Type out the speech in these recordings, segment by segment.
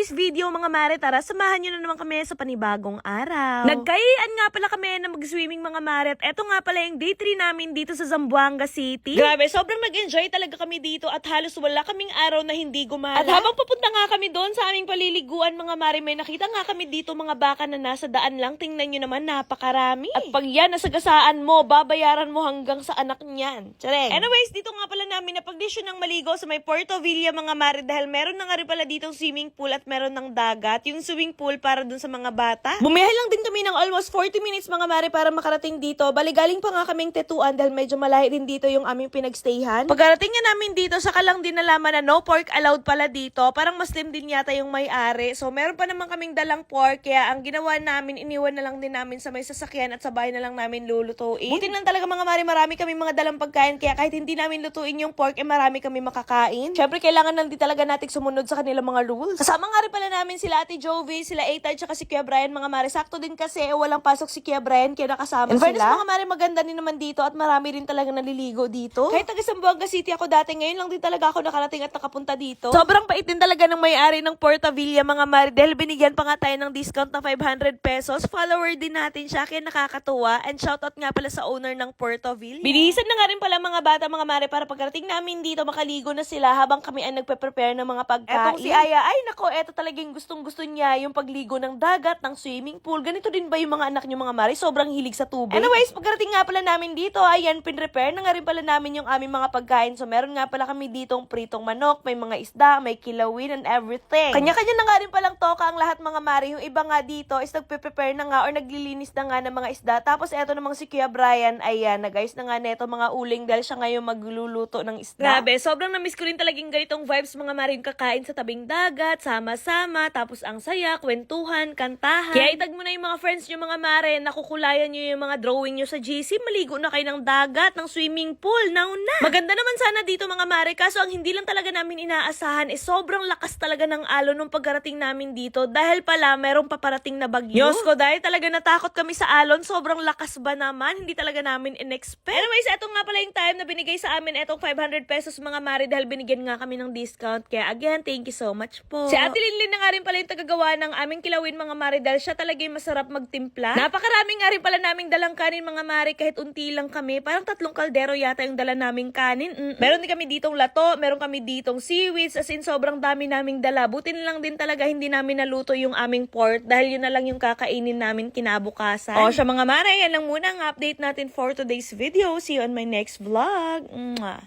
today's video mga mare, tara samahan nyo na naman kami sa panibagong araw. Nagkayaan nga pala kami na mag-swimming mga mare at eto nga pala yung day 3 namin dito sa Zamboanga City. Grabe, sobrang nag-enjoy talaga kami dito at halos wala kaming araw na hindi gumala. At habang papunta nga kami doon sa aming paliliguan mga mare, may nakita nga kami dito mga baka na nasa daan lang. Tingnan nyo naman, napakarami. At pag yan nasagasaan mo, babayaran mo hanggang sa anak niyan. Tsareng. Anyways, dito nga pala namin na pagdesisyon ng maligo sa may Puerto Villa mga mare dahil meron na nga rin pala ditong swimming pool at meron ng dagat. Yung swimming pool para dun sa mga bata. Bumiyahe lang din kami ng almost 40 minutes mga mare para makarating dito. Bali galing pa nga kaming Tetuan dahil medyo malayo din dito yung aming pinagstayhan. Pagkarating nga namin dito, saka lang din nalaman na no pork allowed pala dito. Parang Muslim din yata yung may-ari. So meron pa naman kaming dalang pork kaya ang ginawa namin, iniwan na lang din namin sa may sasakyan at sa bahay na lang namin lulutuin. Buti lang talaga mga mare, marami kami mga dalang pagkain kaya kahit hindi namin lutuin yung pork, marami kami makakain. Syempre kailangan lang din talaga natin sumunod sa kanilang mga rules. Kasama nga rin pala namin sila Ate Jovi, sila Ethan, tsaka si Kuya Brian mga mare. Sakto din kasi walang pasok si Kuya Brian kaya nakasama sila. Mga mare, maganda din naman dito at marami rin talaga naliligo dito. Kahit taga Zamboanga City ako dati, ngayon lang din talaga ako nakarating at nakapunta dito. Sobrang pait din talaga ng may-ari ng Puerto Villa mga mare dahil binigyan pa nga tayo ng discount na 500 pesos. Follower din natin siya kaya nakakatuwa. And shoutout nga pala sa owner ng Puerto Villa. Binihisan na nga rin pala mga bata mga mare para pagkarating namin dito makaligo na sila habang kami ay nagpe-prepare ng mga pagkain. Etong si Aya, ay nako, eto talagang gustong-gusto niya yung pagligo ng dagat, ng swimming pool. Ganito din ba yung mga anak niyo mga mare? Sobrang hilig sa tubig. Anyways, pagkarating nga pala namin dito, ayan, pinrepare na nga rin pala namin yung aming mga pagkain. So meron nga pala kami ditong pritong manok, may mga isda, may kilawin and everything. Kanya-kanya na nga rin palang toka ang lahat mga mare. Yung iba nga dito is nagpe-prepare na nga or naglilinis na nga ng mga isda. Tapos eto namang si Kuya Brian, ayan, nag-ayos na nga neto mga uling dahil siya ngayon magluluto ng isda. Grabe, sobrang na-miss ko rin talagang ganitong vibes mga mare, yung kakain sa tabing dagat, sama-sama, tapos ang saya, kwentuhan, kantahan. Kaya itag mo na yung mga friends nyo mga mare, nakukulayan nyo yung mga drawing nyo sa GC, maligo na kayo ng dagat, ng swimming pool, now na. Maganda naman sana dito mga mare, kaso ang hindi lang talaga namin inaasahan is sobrang lakas talaga ng alon nung pagkarating namin dito dahil pala merong paparating na bagyo. Diyos ko, dahil talaga natakot kami sa alon, sobrang lakas ba naman, hindi talaga namin in-expect. Anyways, eto nga pala yung time na binigay sa amin etong 500 pesos mga mare dahil binigyan nga kami ng discount. Kaya again, thank you so much po. Si Ate Linlin na nga rin pala yung tagagawa ng aming kilawin mga mare dahil siya talaga yung masarap magtimpla. Napakarami nga rin pala naming dalang kanin mga mare kahit unti lang kami. Parang 3 kaldero yata yung dala naming kanin. Meron din kami ditong lato, meron kami ditong seaweeds, as in sobrang dami naming dala. Buti na lang din talaga hindi namin naluto yung aming pork dahil yun na lang yung kakainin namin kinabukasan. O siya mga mare, yan lang muna ang update natin for today's video. See you on my next vlog. Mwah.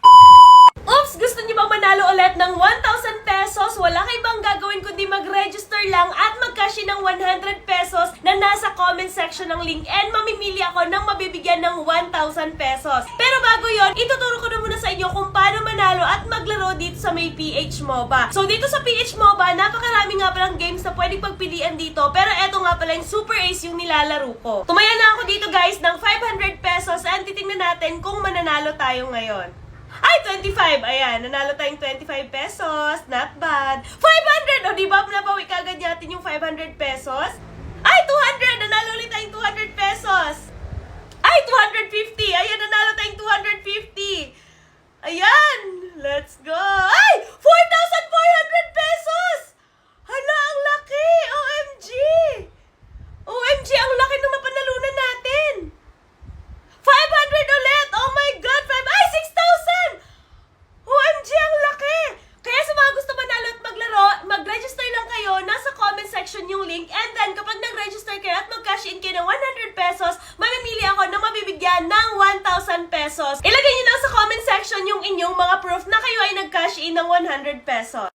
Oops! Gusto niyo bang manalo ulit ng 1,000 pesos? Wala kayo bang gagawin kundi mag-register lang at mag-cash in ng 100 pesos na nasa comment section ng link and mamimili ako ng mabibigyan ng 1,000 pesos. Pero bago yon, ituturo ko na muna sa inyo kung paano manalo at maglaro dito sa may PH MOBA. So dito sa PH MOBA, napakarami nga palang games na pwedeng pagpilian dito, pero eto nga pala yung Super Ace yung nilalaro ko. Tumaya na ako dito guys ng 500 pesos and titingnan natin kung mananalo tayo ngayon. Ay, 25! Ayan, nanalo tayong 25 pesos. Not bad. 500! O, diba? Nabawi kagad natin yung 500 pesos. Ay, 200! Nanalo ulit tayong 200 pesos. Ay, 250! Ayan, nanalo tayong 250. Ayan! Let's go! Ay! 4,400 pesos! Hala, ang laki! OMG! OMG, ang laki ng napanalunan natin! 500 ulit! Oh my God! Ay, 6,000! OMG, ang laki! Kaya sa mga gusto manalo at maglaro, mag-register lang kayo. Nasa comment section yung link. And then, kapag nag-register kayo at mag-cash in kayo ng 100 pesos, mamimili ako na mabibigyan ng 1,000 pesos. Ilagay nyo lang sa comment section yung inyong mga proof na kayo ay nag-cash in ng 100 pesos.